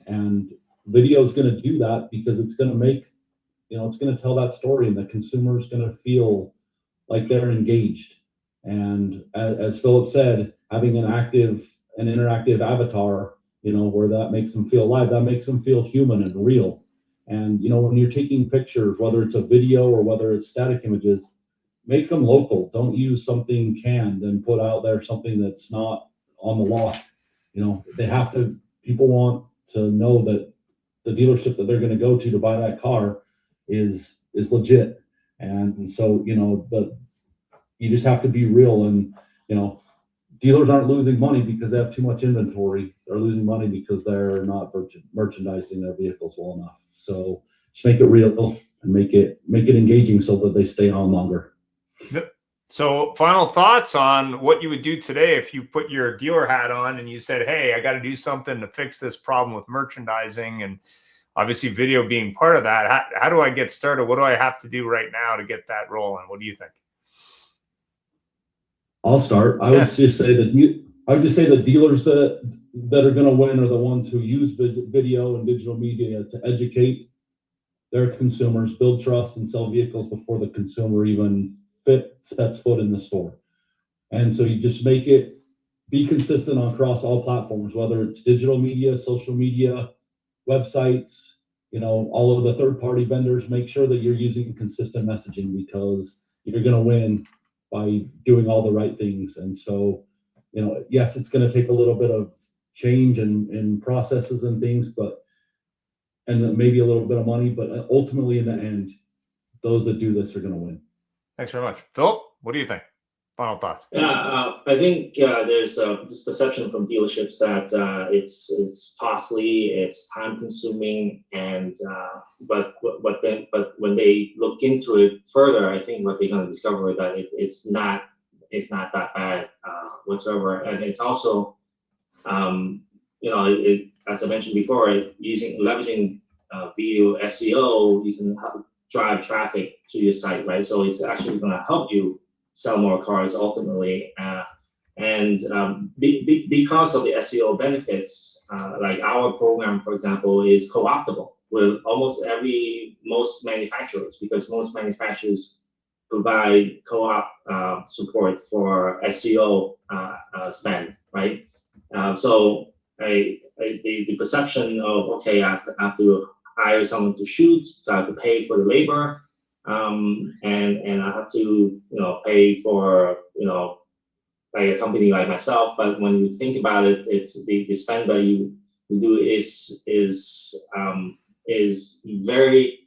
And video is going to do that because it's going to make, it's going to tell that story, and the consumer is going to feel like they're engaged. And as Philip said, having an interactive avatar, where that makes them feel alive, that makes them feel human and real. And, when you're taking pictures, whether it's a video or whether it's static images, make them local. Don't use something canned and put out there something that's not on the lot. People want to know that the dealership that they're going to go to buy that car is legit. And so, you just have to be real. And, dealers aren't losing money because they have too much inventory. They're losing money because they're not merchandising their vehicles well enough. So just make it real and make it engaging so that they stay on longer. Yep. So final thoughts on what you would do today if you put your dealer hat on and you said, hey, I got to do something to fix this problem with merchandising, and obviously video being part of that. How do I get started? What do I have to do right now to get that rolling? What do you think? I'll start. I would just say the dealers that are going to win are the ones who use video and digital media to educate their consumers, build trust, and sell vehicles before the consumer even sets foot in the store. And so you just be consistent across all platforms, whether it's digital media, social media, websites, all of the third-party vendors. Make sure that you're using consistent messaging, because you're going to win by doing all the right things. And so, yes, it's going to take a little bit of change and processes and things, and maybe a little bit of money, but ultimately in the end, those that do this are going to win. Thanks very much. Philip, what do you think? Final thoughts? Yeah, I think there's this perception from dealerships that it's costly, it's time consuming, and but when they look into it further, I think what they're going to discover is that it's not that bad whatsoever. And it's also as I mentioned before, leveraging video SEO, you can drive traffic to your site, right? So it's actually going to help you sell more cars ultimately. Because of the SEO benefits, like our program, for example, is co-optable with most manufacturers, because most manufacturers provide co-op support for SEO spend, right? So the perception of, okay, I have to hire someone to shoot, so I have to pay for the labor, and I have to pay for like a company like myself. But when you think about it, it's the spend that you do is very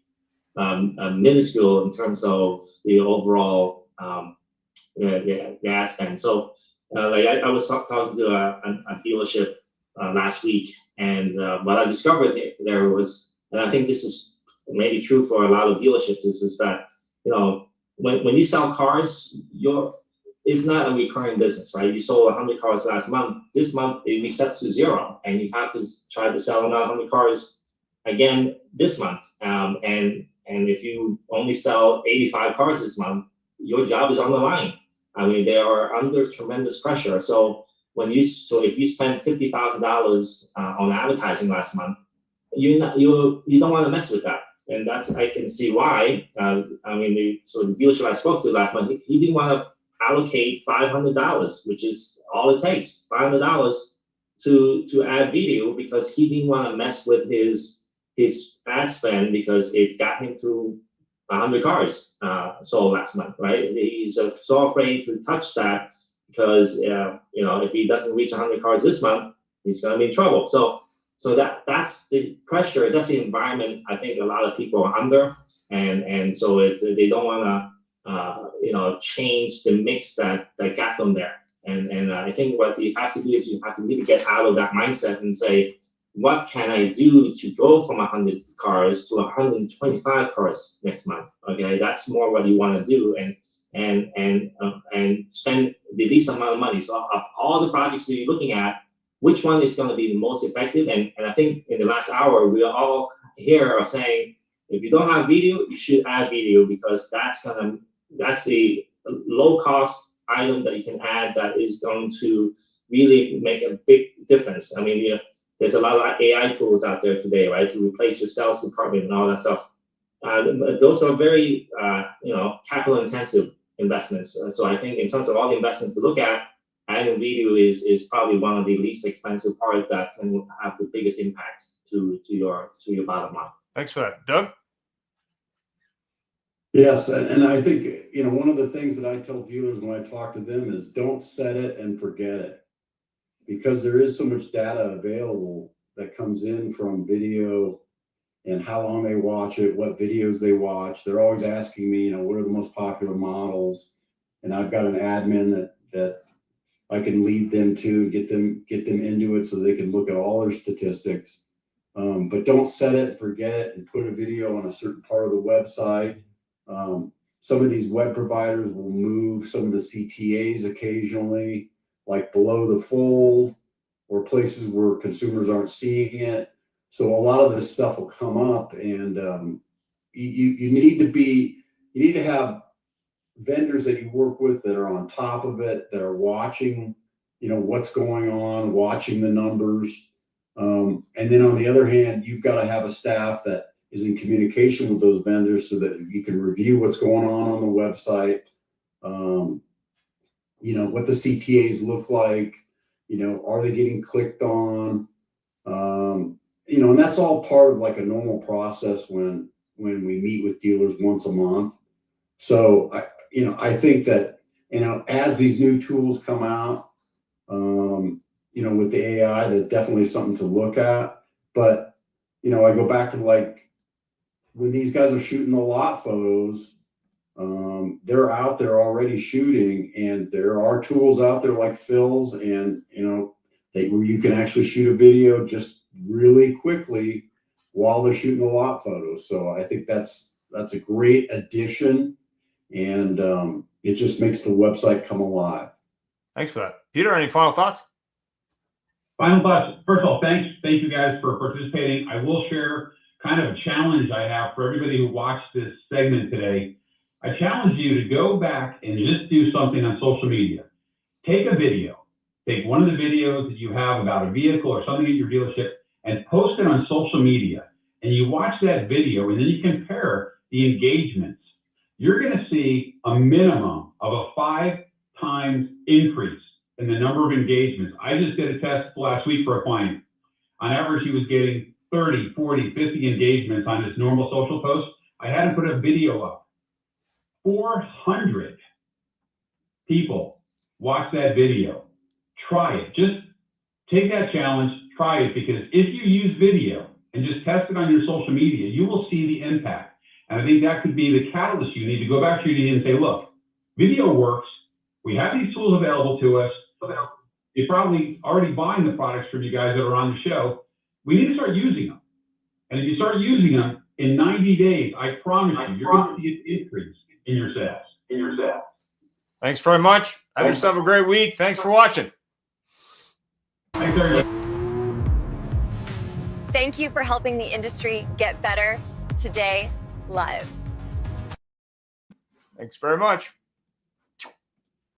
minuscule in terms of the overall ad spend. So I was talking to a dealership last week, and what I discovered there was, and I think this is maybe true for a lot of dealerships, is that when you sell cars, it's not a recurring business, right? You sold 100 cars last month. This month it resets to 0, and you have to try to sell another 100 cars again this month. And if you only sell 85 cars this month, your job is on the line. I mean, they are under tremendous pressure. So if you spend $50,000 on advertising last month, you don't want to mess with that. And I can see why. The dealership I spoke to last month, he didn't want to allocate $500, which is all it takes, $500 to add video, because he didn't want to mess with his ad spend, because it got him to 100 cars sold last month, right? He's so afraid to touch that, because if he doesn't reach 100 cars this month, he's going to be in trouble. So So that's the pressure, that's the environment I think a lot of people are under, and so they don't want to change the mix that got them there. And I think what you have to do is you have to really get out of that mindset and say, what can I do to go from 100 cars to 125 cars next month? Okay, that's more what you want to do, and spend the least amount of money. So of all the projects that you're looking at, which one is going to be the most effective? And I think in the last hour, we are all here are saying, if you don't have video, you should add video, because that's the low cost item that you can add that is going to really make a big difference. I mean, there's a lot of AI tools out there today, right, to replace your sales department and all that stuff. Those are very, capital intensive investments. So I think in terms of all the investments to look at, adding video is probably one of the least expensive parts that can have the biggest impact to your bottom line. Thanks for that, Doug. Yes, and I think, one of the things that I tell dealers when I talk to them is don't set it and forget it, because there is so much data available that comes in from video and how long they watch it, what videos they watch. They're always asking me, what are the most popular models? And I've got an admin that I can lead them to, get them into it so they can look at all their statistics. But don't set it, forget it, and put a video on a certain part of the website. Some of these web providers will move some of the CTAs occasionally, like below the fold or places where consumers aren't seeing it. So a lot of this stuff will come up, and you need to have vendors that you work with that are on top of it, that are watching, what's going on, watching the numbers. And then on the other hand, you've got to have a staff that is in communication with those vendors so that you can review what's going on the website. What the CTAs look like, are they getting clicked on? And that's all part of like a normal process when we meet with dealers once a month. So I think that, as these new tools come out, with the AI, that's definitely something to look at. But, I go back to like when these guys are shooting the lot photos, they're out there already shooting, and there are tools out there like Phil's and, where you can actually shoot a video just really quickly while they're shooting the lot photos. So I think that's a great addition, and it just makes the website come alive. Thanks for that. Peter, any final thoughts? Final thoughts. First of all, thank you guys for participating. I will share kind of a challenge I have for everybody who watched this segment today. I challenge you to go back and just do something on social media. Take a video. Take one of the videos that you have about a vehicle or something at your dealership and post it on social media. And you watch that video, and then you compare the engagements. You're going to see a minimum of a 5 times increase in the number of engagements. I just did a test last week for a client. On average, he was getting 30, 40, 50 engagements on his normal social post. I had him put a video up. 400 people watch that video. Try it. Just take that challenge, try it, because if you use video and just test it on your social media, you will see the impact. And I think that could be the catalyst. You need to go back to your team and say, look, video works. We have these tools available to us. You're probably already buying the products from you guys that are on the show. We need to start using them. And if you start using them in 90 days, I promise you're going to see an increase in your sales. Thanks very much. Have yourself a great week. Thanks for watching. Thanks, everybody. Thank you for helping the industry get better today live. Thanks very much.